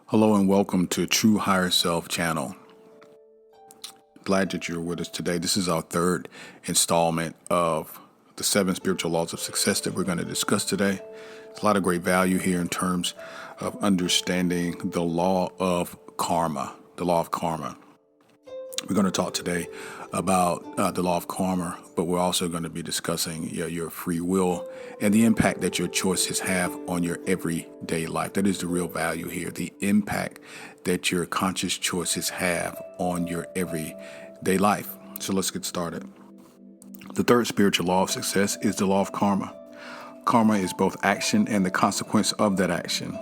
Hello and welcome to True Higher Self channel. Glad that you're with us today. This is our third installment of the 7 spiritual laws of success that we're going to discuss today. There's a lot of great value here in terms of understanding the law of karma. We're going to talk today about the law of karma, but we're also going to be discussing your free will and the impact that your choices have on your everyday life. That is the real value here, the impact that your conscious choices have on your everyday life. So let's get started. The third spiritual law of success is the law of karma. Karma is both action and the consequence of that action.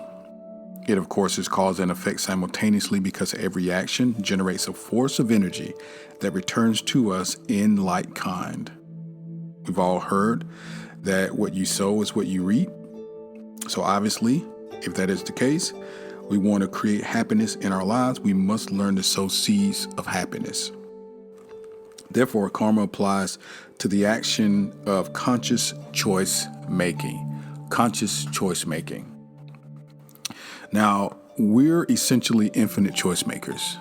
It, of course, is cause and effect simultaneously because every action generates a force of energy that returns to us in like kind. We've all heard that what you sow is what you reap. So obviously, if that is the case, we want to create happiness in our lives. We must learn to sow seeds of happiness. Therefore, karma applies to the action of conscious choice making. Now, we're essentially infinite choice makers.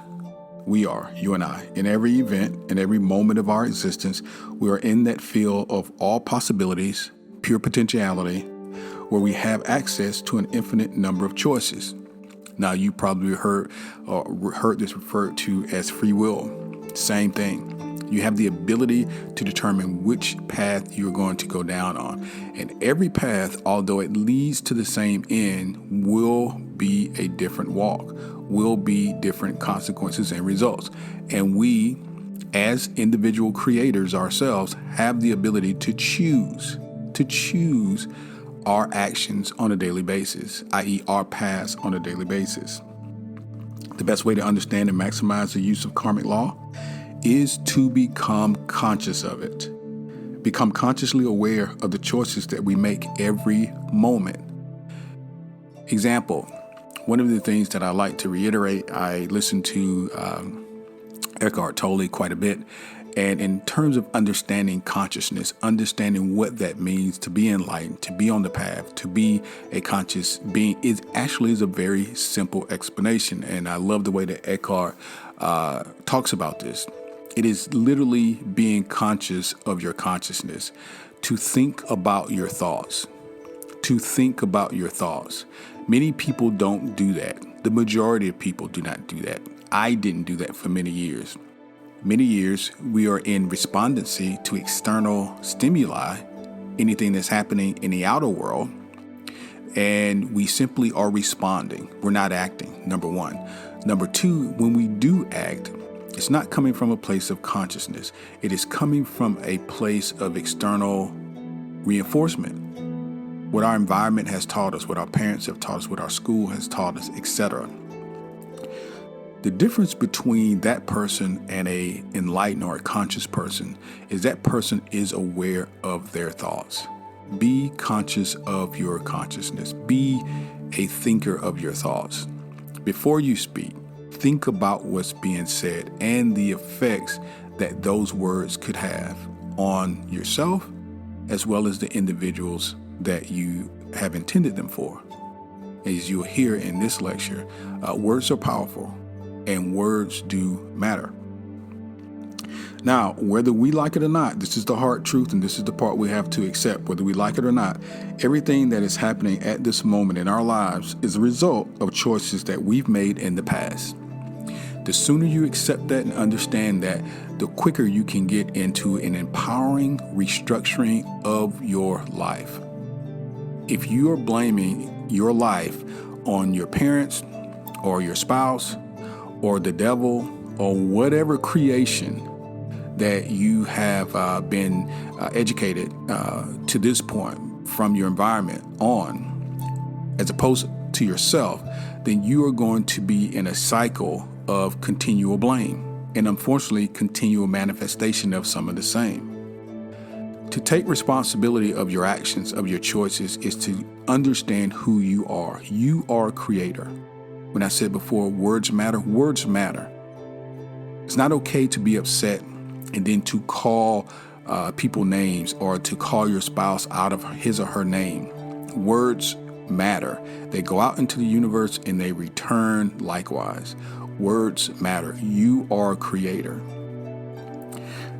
We are, you and I. In every event, in every moment of our existence, we are in that field of all possibilities, pure potentiality, where we have access to an infinite number of choices. Now, you probably heard this referred to as free will. Same thing. You have the ability to determine which path you're going to go down on. And every path, although it leads to the same end, will be a different walk, will be different consequences and results. And we, as individual creators ourselves, have the ability to choose our actions on a daily basis, i.e. our paths on a daily basis. The best way to understand and maximize the use of karmic law is to become conscious of it. Become consciously aware of the choices that we make every moment. Example, one of the things that I like to reiterate, I listen to Eckhart Tolle quite a bit. And in terms of understanding consciousness, understanding what that means to be enlightened, to be on the path, to be a conscious being, is a very simple explanation. And I love the way that Eckhart talks about this. It is literally being conscious of your consciousness, to think about your thoughts, Many people don't do that. The majority of people do not do that. I didn't do that for many years. Many years, we are in respondency to external stimuli, anything that's happening in the outer world, and we simply are responding. We're not acting, number one. Number two, when we do act, it's not coming from a place of consciousness. It is coming from a place of external reinforcement. What our environment has taught us, what our parents have taught us, what our school has taught us, etc. The difference between that person and a enlightened or a conscious person is that person is aware of their thoughts. Be conscious of your consciousness. Be a thinker of your thoughts. Before you speak, think about what's being said and the effects that those words could have on yourself as well as the individuals that you have intended them for. As you'll hear in this lecture, words are powerful and words do matter. Now, whether we like it or not, this is the hard truth and this is the part we have to accept. Whether we like it or not, everything that is happening at this moment in our lives is a result of choices that we've made in the past. The sooner you accept that and understand that, the quicker you can get into an empowering restructuring of your life. If you are blaming your life on your parents or your spouse or the devil or whatever creation that you have been educated to this point from your environment on, as opposed to yourself, then you are going to be in a cycle of continual blame and unfortunately continual manifestation of some of the same. To take responsibility of your actions, of your choices, is to understand who you are. You are a creator. When I said before, words matter. It's not okay to be upset and then to call people names or to call your spouse out of his or her name. Words matter. They go out into the universe and they return likewise. Words matter. You are a creator.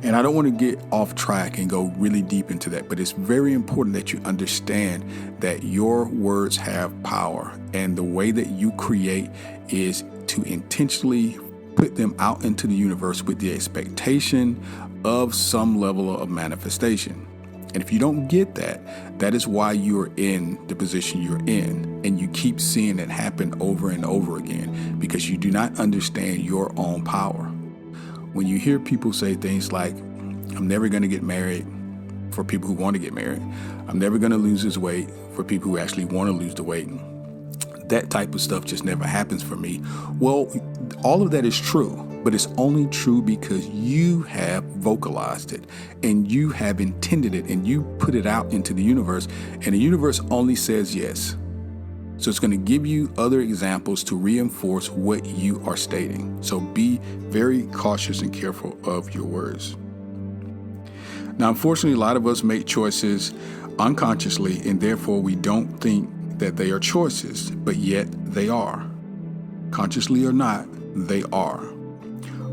And I don't want to get off track and go really deep into that, but it's very important that you understand that your words have power. And the way that you create is to intentionally put them out into the universe with the expectation of some level of manifestation. And if you don't get that, that is why you're in the position you're in. And you keep seeing it happen over and over again because you do not understand your own power. When you hear people say things like, I'm never going to get married, for people who want to get married, I'm never going to lose this weight, for people who actually want to lose the weight, that type of stuff just never happens for me. Well, all of that is true, but it's only true because you have vocalized it and you have intended it and you put it out into the universe, and the universe only says yes. So it's going to give you other examples to reinforce what you are stating. So be very cautious and careful of your words. Now, unfortunately, a lot of us make choices unconsciously, and therefore we don't think that they are choices, but yet they are. Consciously or not, they are.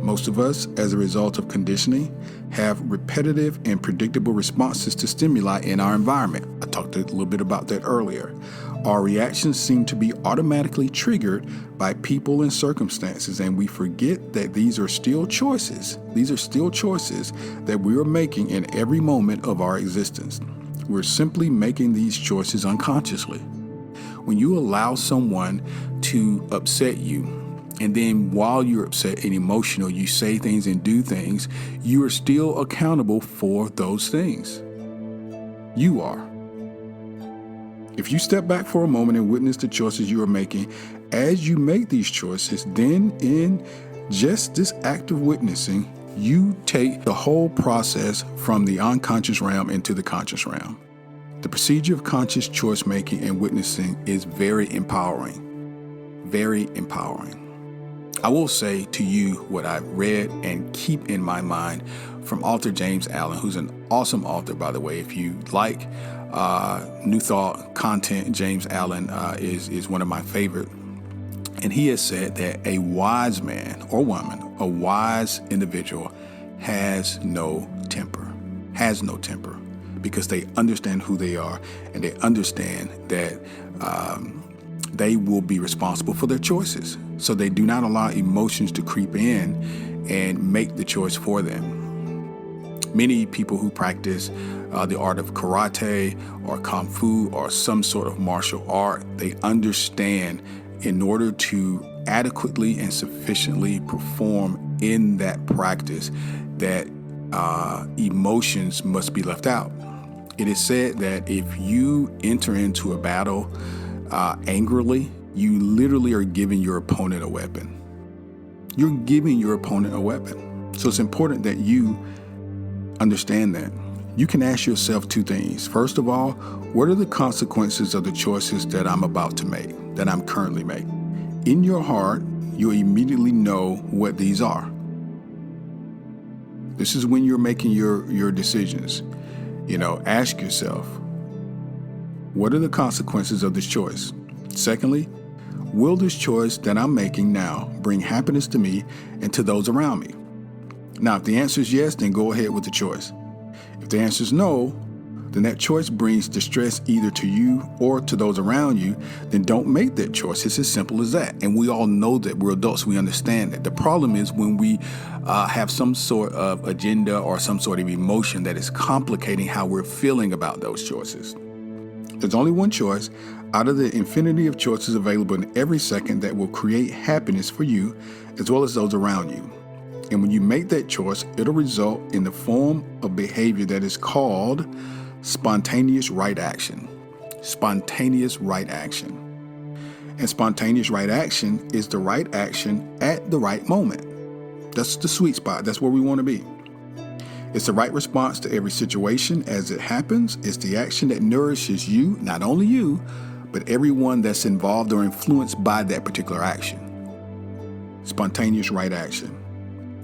Most of us, as a result of conditioning, have repetitive and predictable responses to stimuli in our environment. I talked a little bit about that earlier. Our reactions seem to be automatically triggered by people and circumstances, and we forget that these are still choices. These are still choices that we are making in every moment of our existence. We're simply making these choices unconsciously. When you allow someone to upset you, and then while you're upset and emotional, you say things and do things, you are still accountable for those things. You are. If you step back for a moment and witness the choices you are making, as you make these choices, then in just this act of witnessing, you take the whole process from the unconscious realm into the conscious realm. The procedure of conscious choice making and witnessing is very empowering. Very empowering. I will say to you what I've read and keep in my mind from author James Allen, who's an awesome author, by the way. If you like New Thought content, James Allen is one of my favorite. And he has said that a wise man or woman, a wise individual, has no temper, because they understand who they are and they understand that they will be responsible for their choices. So they do not allow emotions to creep in and make the choice for them. Many people who practice the art of karate or kung fu or some sort of martial art, they understand in order to adequately and sufficiently perform in that practice that emotions must be left out. It is said that if you enter into a battle angrily, you literally are giving your opponent a weapon. You're giving your opponent a weapon. So it's important that you understand that. You can ask yourself two things. First of all, what are the consequences of the choices that I'm about to make, that I'm currently making? In your heart, you'll immediately know what these are. This is when you're making your decisions. Ask yourself, what are the consequences of this choice? Secondly, will this choice that I'm making now bring happiness to me and to those around me? Now, if the answer is yes, then go ahead with the choice. If the answer is no, then that choice brings distress either to you or to those around you, then don't make that choice. It's as simple as that. And we all know that. We're adults. We understand that. The problem is when we have some sort of agenda or some sort of emotion that is complicating how we're feeling about those choices. There's only one choice out of the infinity of choices available in every second that will create happiness for you as well as those around you. And when you make that choice, it'll result in the form of behavior that is called spontaneous right action. Spontaneous right action. And spontaneous right action is the right action at the right moment. That's the sweet spot. That's where we want to be. It's the right response to every situation as it happens. It's the action that nourishes you, not only you, but everyone that's involved or influenced by that particular action. Spontaneous right action.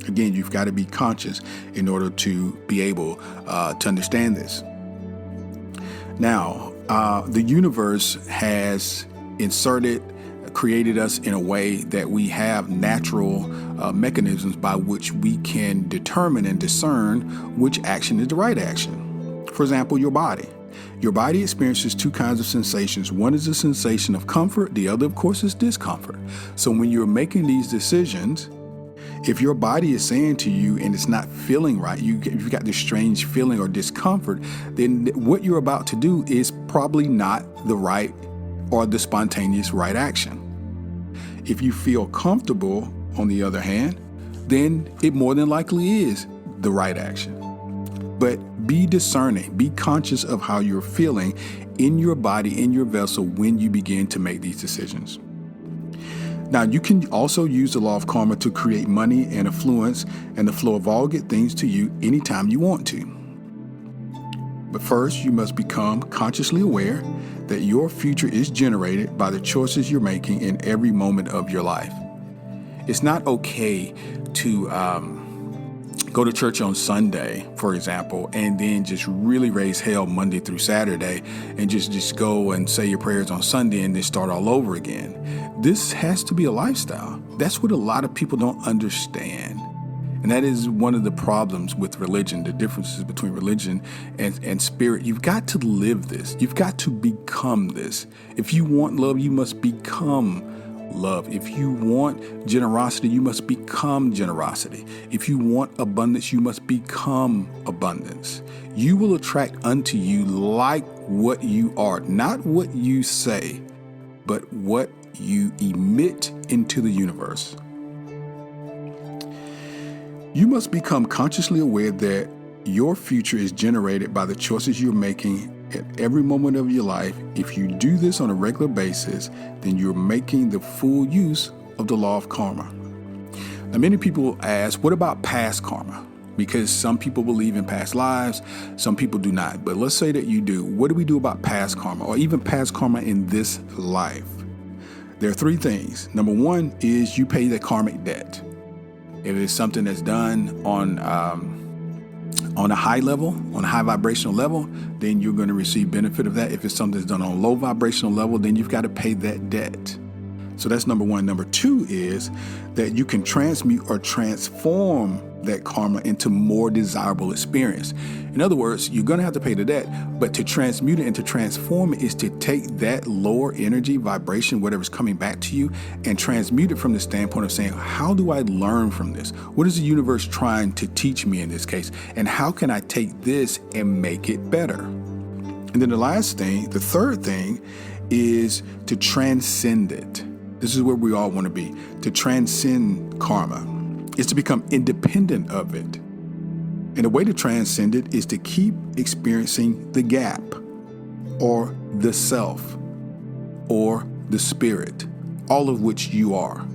Again, you've got to be conscious in order to be able to understand this. Now, The universe has created us in a way that we have natural mechanisms by which we can determine and discern which action is the right action. For example, your body. Your body experiences two kinds of sensations. One is a sensation of comfort. The other, of course, is discomfort. So when you're making these decisions, if your body is saying to you and it's not feeling right, you've got this strange feeling or discomfort, then what you're about to do is probably not the right or the spontaneous right action. If you feel comfortable, on the other hand, then it more than likely is the right action. But be discerning, be conscious of how you're feeling in your body, in your vessel, when you begin to make these decisions. Now, you can also use the law of karma to create money and affluence and the flow of all good things to you anytime you want to. But first, you must become consciously aware that your future is generated by the choices you're making in every moment of your life. It's not okay to go to church on Sunday, for example, and then just really raise hell Monday through Saturday and just go and say your prayers on Sunday and then start all over again. This has to be a lifestyle. That's what a lot of people don't understand. And that is one of the problems with religion, the differences between religion and spirit. You've got to live this. You've got to become this. If you want love, you must become love. If you want generosity, you must become generosity. If you want abundance, you must become abundance. You will attract unto you like what you are, not what you say, but what you emit into the universe. You must become consciously aware that your future is generated by the choices you're making at every moment of your life. If you do this on a regular basis, then you're making the full use of the law of karma. Now, many people ask, what about past karma? Because some people believe in past lives, some people do not. But let's say that you do. What do we do about past karma, or even past karma in this life? There are three things. Number one is you pay the karmic debt. If it's something that's done on a high level, on a high vibrational level, then you're going to receive benefit of that. If it's something that's done on a low vibrational level, then you've got to pay that debt. So that's number one. Number two is that you can transmute or transform that karma into more desirable experience. In other words, you're going to have to pay the debt, but to transmute it and to transform it is to take that lower energy vibration, whatever's coming back to you, and transmute it from the standpoint of saying, how do I learn from this? What is the universe trying to teach me in this case? And how can I take this and make it better? And then the third thing is to transcend it. This is where we all want to be. To transcend karma is to become independent of it. And the way to transcend it is to keep experiencing the gap, or the self, or the spirit, all of which you are.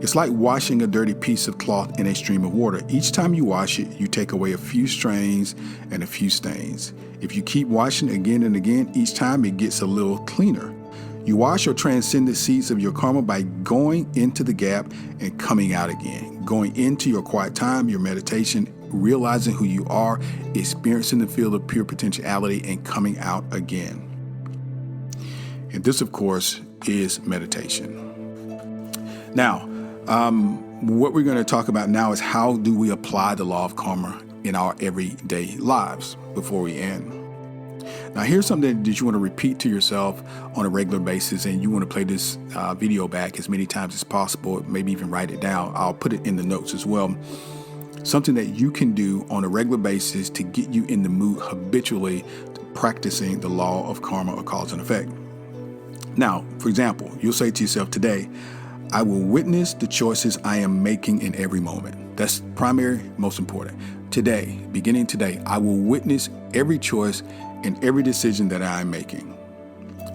It's like washing a dirty piece of cloth in a stream of water. Each time you wash it, you take away a few stains and a few stains. If you keep washing again and again, each time it gets a little cleaner. You wash or transcend the seeds of your karma by going into the gap and coming out again. Going into your quiet time, your meditation, realizing who you are, experiencing the field of pure potentiality, and coming out again. And this, of course, is meditation. Now, what we're going to talk about now is how do we apply the law of karma in our everyday lives before we end. Now, here's something that you want to repeat to yourself on a regular basis, and you want to play this video back as many times as possible, maybe even write it down. I'll put it in the notes as well. Something that you can do on a regular basis to get you in the mood habitually practicing the law of karma or cause and effect. Now, for example, you'll say to yourself today, I will witness the choices I am making in every moment. That's primary, most important. Today, beginning today, I will witness every choice and every decision that I am making.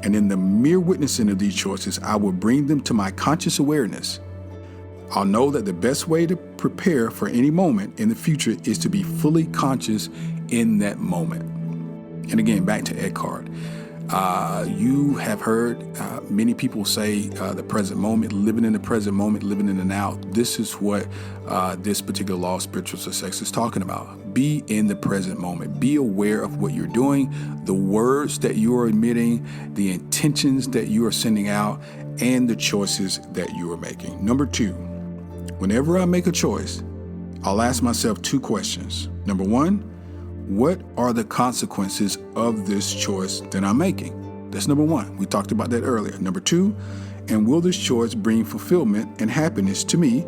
And in the mere witnessing of these choices, I will bring them to my conscious awareness. I'll know that the best way to prepare for any moment in the future is to be fully conscious in that moment. And again, back to Eckhart. You have heard many people say the present moment, living in the present moment, living in the now. This is what this particular law of spiritual success is talking about. Be in the present moment. Be aware of what you're doing, the words that you are emitting, the intentions that you are sending out, and the choices that you are making. Number 2, whenever I make a choice, I'll ask myself 2 questions. Number 1, what are the consequences of this choice that I'm making? That's number 1. We talked about that earlier. Number 2, and will this choice bring fulfillment and happiness to me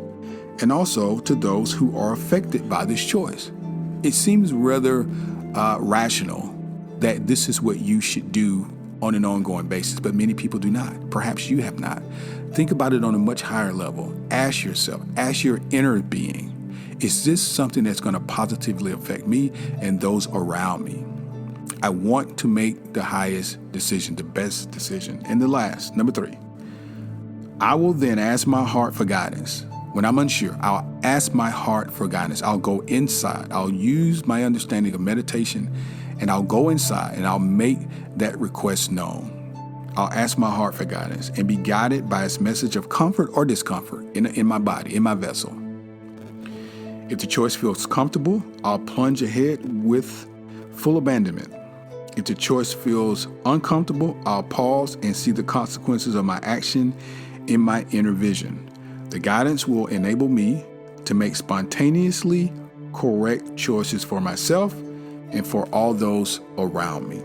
and also to those who are affected by this choice? It seems rather rational that this is what you should do on an ongoing basis, but many people do not. Perhaps you have not. Think about it on a much higher level. Ask yourself, ask your inner being, is this something that's going to positively affect me and those around me? I want to make the highest decision, the best decision. And the last, number 3, I will then ask my heart for guidance. When I'm unsure, I'll ask my heart for guidance. I'll go inside. I'll use my understanding of meditation, and I'll go inside and I'll make that request known. I'll ask my heart for guidance and be guided by its message of comfort or discomfort in my body, in my vessel. If the choice feels comfortable, I'll plunge ahead with full abandonment. If the choice feels uncomfortable, I'll pause and see the consequences of my action in my inner vision. The guidance will enable me to make spontaneously correct choices for myself and for all those around me.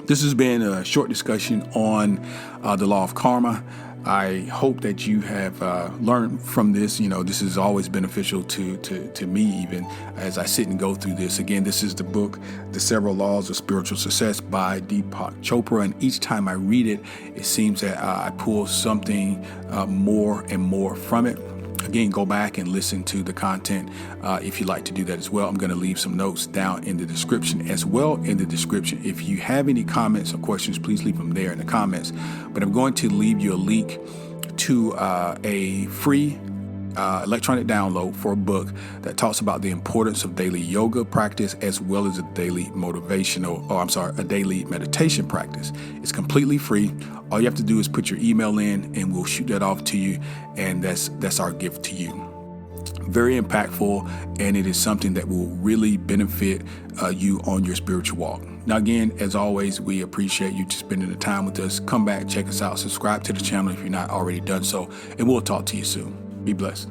This has been a short discussion on the law of karma. I hope that you have learned from this. This is always beneficial to me, even as I sit and go through this. Again, this is the book, The Several Laws of Spiritual Success by Deepak Chopra. And each time I read it, it seems that I pull something more and more from it. Again, go back and listen to the content if you'd like to do that as well. I'm going to leave some notes down in the description as well. In the description, if you have any comments or questions, please leave them there in the comments. But I'm going to leave you a link to a free electronic download for a book that talks about the importance of daily yoga practice as well as a daily daily meditation practice. It's completely free. All you have to do is put your email in and we'll shoot that off to you. And that's our gift to you. Very impactful, and it is something that will really benefit you on your spiritual walk. Now, again, as always, we appreciate you spending the time with us. Come back, check us out, subscribe to the channel if you're not already done so, and we'll talk to you soon. Be blessed.